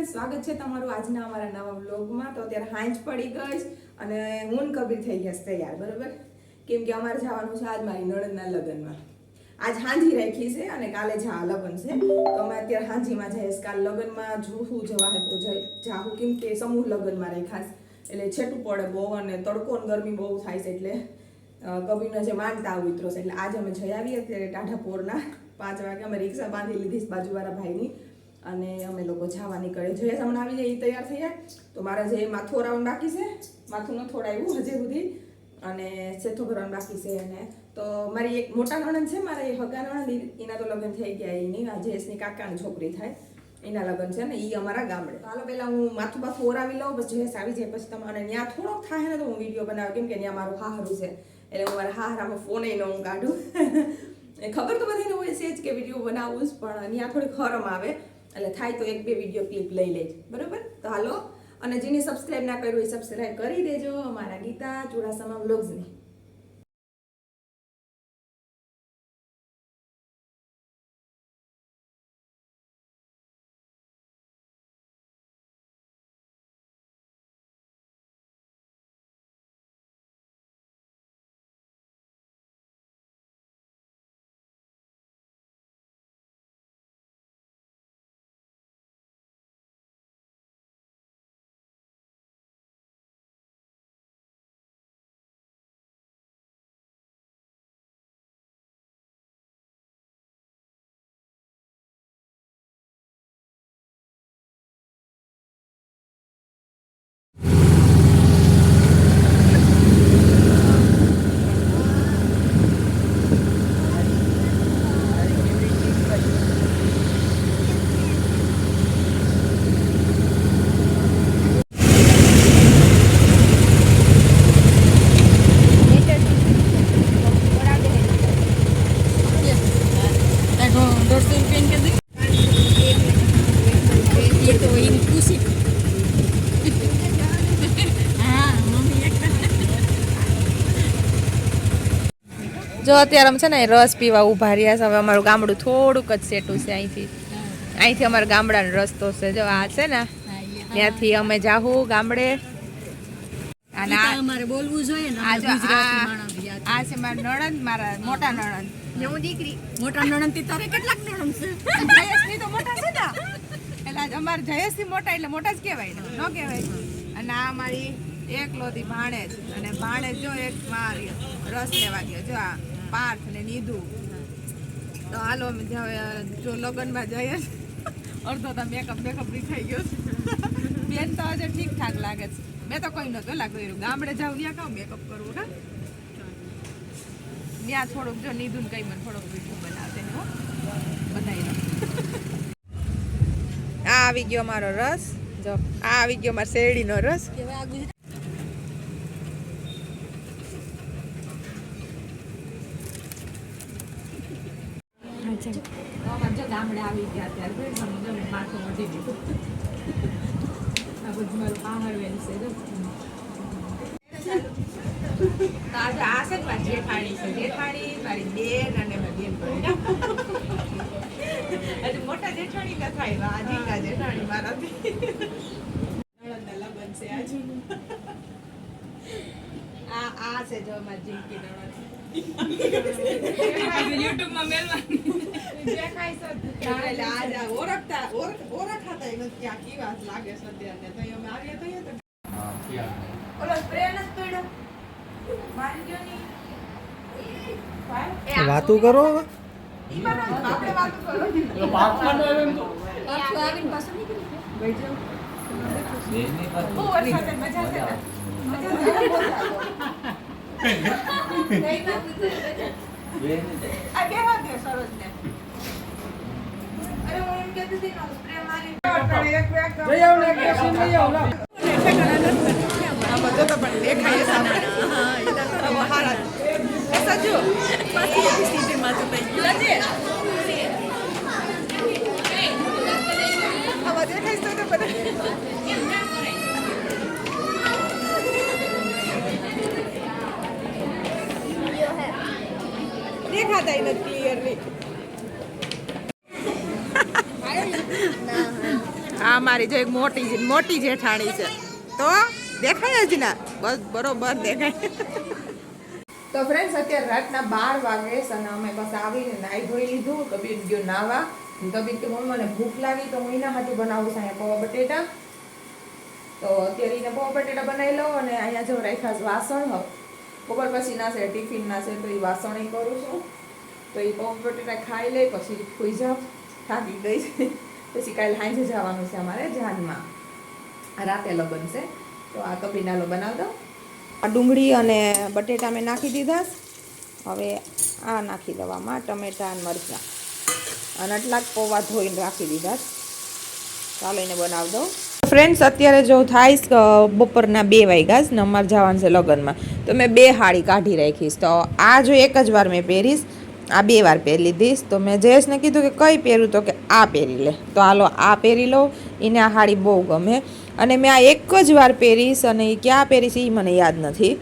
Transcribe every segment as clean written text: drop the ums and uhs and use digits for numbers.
Friends, સ્વાગત છે તમારું આજના અમારા નવા વ્લોગમાં। તો અત્યારે હાંજ પડી ગઈ અને હું ને કબીર થઈ ગયા તૈયાર, બરોબર? કેમ કે અમારે જવાનું છે આજ મારી નણંદના લગ્નમાં। આજ હાંજી રાખી છે અને કાલે જા લગ્ન છે, તો અમે અત્યારે હાંજીમાં જઈશ। કાલ લગ્નમાં જોવું જવા હે તો જાહું, કેમ કે સમૂહ લગ્નમાં રાખ્યા એટલે છેટું પડે બહુ અને તડકો અને ગરમી બહુ થાય છે, એટલે કબીરને જે માનતા ઉતરો છે એટલે આજે અમે જઈ આવીએ। અત્યારે ટાઢાપોરના 5 વાગે અમે રિક્ષા બાંધી લીધી બાજુવાળા ભાઈની અને અમે લોકો જવા નીકળે। જયેશ હમણાં આવી જાય, એ તૈયાર થઈ જાય તો મારા જે માથું ઓરાવવાનું બાકી છે, માથું ન થોડાવ્યું હજે સુધી અને સેઠો ભરવાનું બાકી છે। અને તો મારી એક મોટા નણંદ છે, મારા એ હગા નણંદ, એના તો લગ્ન થઈ ગયા, એની આ જયેશની કાકાની છોકરી થાય એના લગ્ન છે ને, એ અમારા ગામડે। હાલો પહેલાં હું માથું બાથું ઓરાવી લઉં, પછી જયેશ આવી જાય પછી તમારે ત્યાં થોડોક થાય ને તો હું વિડીયો બનાવું, કેમ કે ત્યાં મારું હાહરું છે એટલે હું મારા હાહરામાં ફોને ન હું કાઢું ખબર તો બધાને હોય છે જ કે વિડીયો બનાવું જ, પણ ત્યાં થોડીક શરમ આવે એટલે થાય તો 1-2 વિડીયો ક્લિપ લઈ લેજ, બરોબર? તો હાલો, અને જેને સબસ્ક્રાઇબ ના કર્યું એ સબસ્ક્રાઇબ કરી દેજો અમારા ગીતા ચુડાસમા વ્લોગ્સને। જો અત્યારે અમે છે ને રસ પીવા ઊભા રહ્યા છે। હવે અમારું ગામડું થોડુંક જ સેટું છે અહીંથી અમારા ગામડાનો રસ્તો છે, જો આ છે ને ત્યાંથી અમે જાહું ગામડે। અને અમારે બોલવું જોઈએ ને, આ છે મારા નણંદ, મારા મોટા નણંદ ને હું દીકરી। મોટા નણંદ થી તારે કેટલાક નણંદ છે? જયેશની તો મોટા છે ને, એટલે અમારે જયેશથી મોટા એટલે મોટા જ કહેવાય ને, ન કહેવાય? અને આ મારી એકલોથી ભાણેજ, અને ભાણેજ જો એક મારી રસ લેવા ગયો, જો આ પાર્થ ને નીધુ। તો હાલો અમે જો લગ્નમાં જઈએ, અડધો તો મેકઅપ બી થઈ ગયો બેન તો હજુ ઠીક ઠાક લાગે છે, મેં તો કોઈ નતો લાગ્યું। ગામડે જાવ ત્યાં કામ મેકઅપ કરવું ને, ત્યાં થોડુંક જો નીધુ ને કઈ મને થોડોક વિડીયો બનાવતે ને બધાય। આ આવી ગયો મારો રસ, જો આ આવી ગયો મારો શેરડીનો રસ। ગામડે આવી ગયા ત્યારે માથું વધી ગયું, આ બધું મારું આહારવેલ છે। આજે આ છે મારી જેઠાણી છે, જેઠાણી મારી બેન અને મારી બેન હજુ મોટા જેઠાણી ના થાય, આ જીકા જેઠાણી મારાથી નણંદના લગ્ન છે આજે। આ છે જો મારી જીંકી નણંદ, યુટ્યુબ માં મેલવાની દેખાય છે એટલે આજ ઓળખાતા નથી આ કી વાત લાગે છે અત્યારે। તો અમે આવીએ તો ઓલો સ્પ્રે ન પડ્યો મારી ગયો ની વાતો કરો, ઈ બરાબર આપણે વાતો કરો, તો પાછમાં તો એમ તો પાછું આવીને પાછું નીકળી બેઠો બેની પર ઓ વરસાદ મજા છે ને, મજા છે આ બે વાત દે સરોજ ને। અરે હું એમ કહેતી હતી કે સ્પ્રે મારી એક બેગ લઈ આવ ને એક સીન લઈ આવ લા આ બધો તો પણ દેખાય સામે। હા એ તો મહારાજ એસા જો પાછી એક સીધી માથે પઈ ગયો છે, આ દેખાય તો બધા દેખાતા નથી ક્લિયરલી। અમારી જો એક મોટી જેઠાણી છે તો દેખાય જ ના બસ બરોબર દેખાય. તો ફ્રેન્ડ્સ અત્યારે રાતના 12 વાગે છે અને અમે બસ આવીને નાઈ ધોઈ લીધું. કબીર ગયો નાવા. કબીર કે મમ્મી મને ભૂખ લાગી તો હું એના હાથે બનાવું છું અહીંયા પૌવા બટેટા. તો અત્યારે એને પૌવા બટેટા બનાવી લઉં અને અહીંયા જો રાખ્યા છે વાસણ. બપોર પછી ના છે ટિફિન ના છે તો એ વાસણ કરું છું. તો એ પૌવા બટેટા ખાઈ લે પછી ખોઈ જાવ થાકી ગઈ છે. પછી કાલે સાંજે જવાનું છે અમારે જાનમાં. રાતે લગન છે તો આ કબીનાલો બનાવી દઉં. આ ડુંગળી અને બટેટા મેં નાખી દીધા. હવે આ નાખી દવામાં ટમેટા અને મરચાં અને આટલા પૌવા ધોઈને રાખી દીધા. ચાલો એને બનાવી દઉં. ફ્રેન્ડ્સ અત્યારે જો થાય બપોરના 2 વાગ્યા ને અમારે જવાનું છે લગ્નમાં તો મેં 2 હાડી કાઢી રાખીશ. તો આ જો એક જ વાર મેં પહેરીશ, આ 2 વાર પહેરી લીધીશ. તો મેં જયેશને કીધું કે કઈ પહેરું તો કે આ પહેરી લે. તો હાલો આ પહેરી લઉં. એને આ હાડી બહુ ગમે અને મેં આ એક જ વાર પહેરીશ અને એ ક્યાં પહેરીશ એ મને યાદ નથી.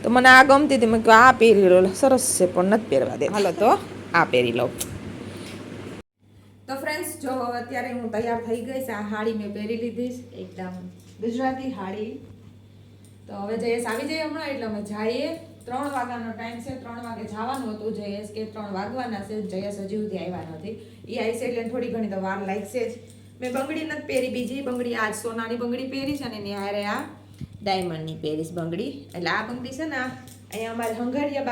તો મને આ ગમતી હતી. મેં કહ્યું આ પહેરી લો સરસ છે પણ નથી પહેરવા દે. હાલો તો આ પહેરી લઉં. તો ફ્રેન્ડ્સ જો અત્યારે હું તૈયાર થઈ ગઈ છે. આ હાડી મેં પહેરી લીધી એકદમ ગુજરાતી હાડી. તો હવે જયેશ આવી જાય હમણાં એટલે અમે જઈએ. 3 વાગ્યાનો ટાઈમ છે. 3 વાગે જવાનું હતું. જયેશ કે 3 વાગવાના છે. જયેશ હજી સુધી આવ્યા નથી. એ આવી છે એટલે થોડી ઘણી તો વાર લાગશે જ. મેં બંગડી નથી પહેરી. બીજી બંગડી આજ સોનાની બંગડી પહેરીશ અને એની હારે આ ડાયમંડની પહેરીશ બંગડી. એટલે આ બંગડી છે ને અહીંયા અમારે હંગેરિયા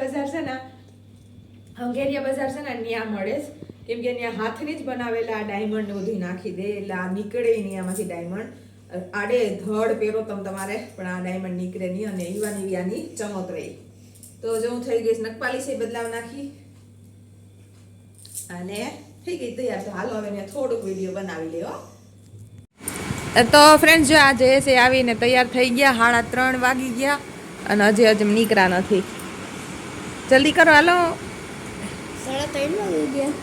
બજાર છે ને ત્યાં મળે છે. કેમ કે ત્યાં હાથની જ બનાવેલા આ ડાયમંડ બધું નાખી દે એટલે આ નીકળે નહીં આમાંથી ડાયમંડ. આડે ધડ પહેરો તમારે પણ આ ડાયમંડ નીકળે નહીં અને ઈવાની ચમક રહી. તો જો હું થઈ ગઈ નખપાલી છે બદલાવ નાખી અને થઈ ગઈ તૈયાર. તો હાલો હવે મેં થોડુંક વિડીયો બનાવી લ્યો. તો ફ્રેન્ડ્સ જો આજે છે આવીને તૈયાર થઈ ગયા. 3:30 વાગી ગયા અને હજી નીકળ્યા નથી. જલ્દી કરો હાલો. 3:30 વાગી ગયા.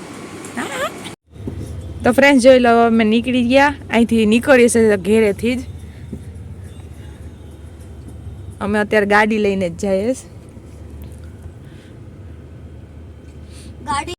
તો ફ્રેન્ડ્સ જોઈ લો અમે નીકળી ગયા. અહીંથી નીકળીએ છીએ ઘેરેથી જ. અમે અત્યારે ગાડી લઈને જ જઈએ. ગાડી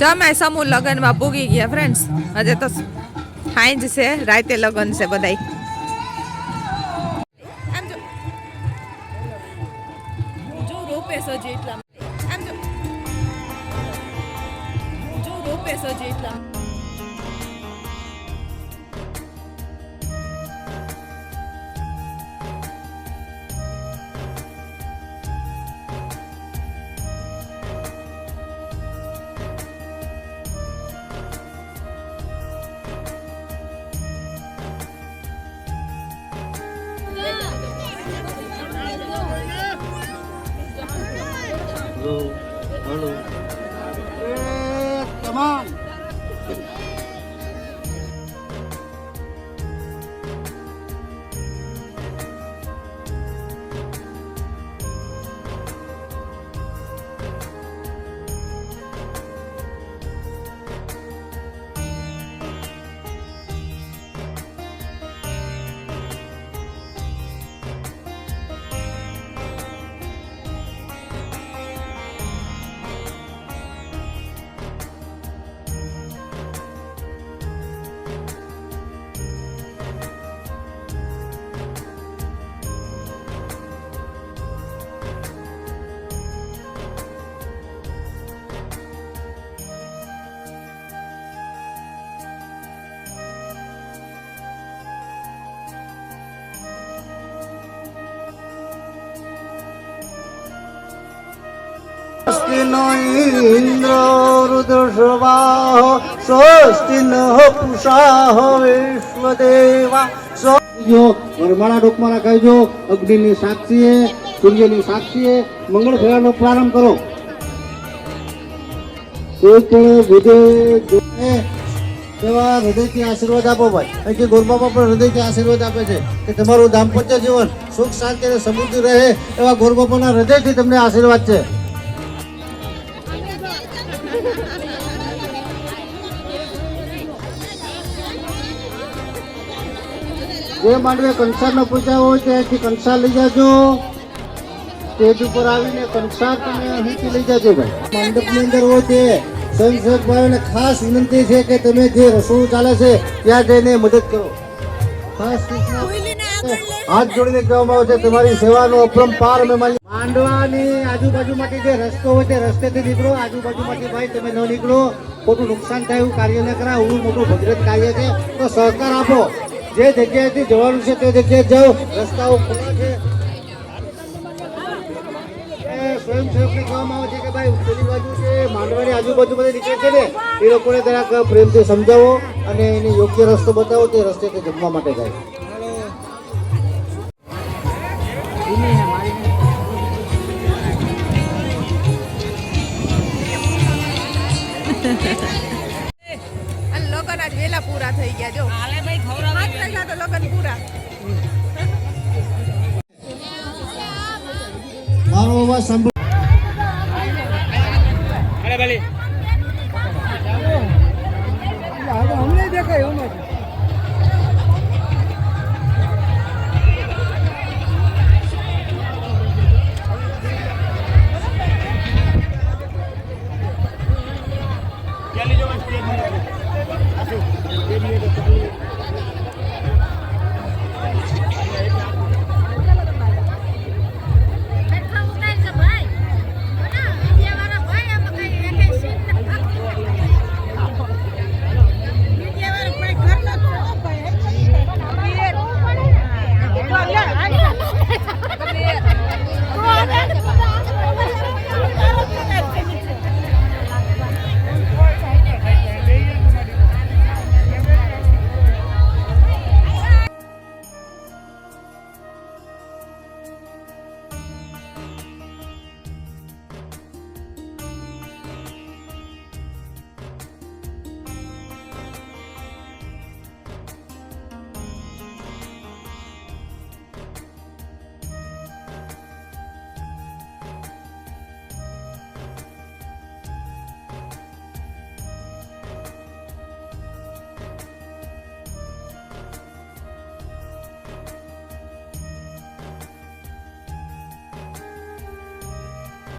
જમાય સમૂહ લગ્નમાં પૂગી ગયા ફ્રેન્ડ્સ. હજે તો સાંજ છે, રાતે લગ્ન છે બધાય. આમ જો રૂપેશ હજી એટલા આમ જો રૂપેશ હજી એટલા. Hello. Come on. स्वस्ति नो इंद्र रुद्रश्रवाः स्वस्ति नः पूषाः विश्वदेवा. जो वरमाळा डोकमाळा કહેજો. અગ્નિની સાક્ષીએ, સૂર્યની સાક્ષીએ મંગળ ફેરાનો પ્રારંભ કરો. કોઈ પણ વિધે તેવા હૃદયથી આશીર્વાદ આપો ભાઈ. અહીંથી ગોરબાપા પણ હૃદયથી આશીર્વાદ આપે છે કે તમારું દાંપત્ય જીવન સુખ શાંતિ અને સમૃદ્ધિ રહે એવા ગોરબાપાના હૃદયથી તમને આશીર્વાદ છે. જે માંડવે કંસારનો પૂજા હોય ત્યાંથી કંસાર લઈ જાજો. સ્ટેજ ઉપર આવીને કંસાર તમે અહીંથી લઈ જાજો ભાઈ. મંડપની અંદર હોય તે સ્વયંસેવક ભાઈઓને ખાસ વિનંતી છે કે તમે જે રસોડું ચાલે છે ત્યાં જઈને મદદ કરો. ખાસ હાથ જોડીને કહેવામાં આવે છે તમારી સેવાનો અપરંપાર અમે માની. માંડવાની આજુબાજુમાંથી જે રસ્તો હોય તે રસ્તેથી નીકળો. આજુબાજુમાંથી ભાઈ તમે ન નીકળો. ખોટું નુકસાન થાય એવું કાર્ય ન કરાય. એવું મોટું ભગીરથ કાર્ય છે તો સહકાર આપો. જે જગ્યાએથી જવાનું છે તે જગ્યાએ જાઓ. રસ્તાઓ ખુલ્લા છે. સ્વયંસેવકને કહેવામાં આવે છે કે ભાઈ પેલી બાજુ છે માંડવાની આજુબાજુ બધા નીકળે છે ને એ લોકોને જરાક પ્રેમથી સમજાવો અને એને યોગ્ય રસ્તો બતાવો તે રસ્તેથી જમવા માટે જાય. અને લગન આજ વેલા પૂરા થઈ ગયા જો. હાલે ભાઈ ખવડાવવા તો લગન પૂરા. મારો અવાજ સાંભળો.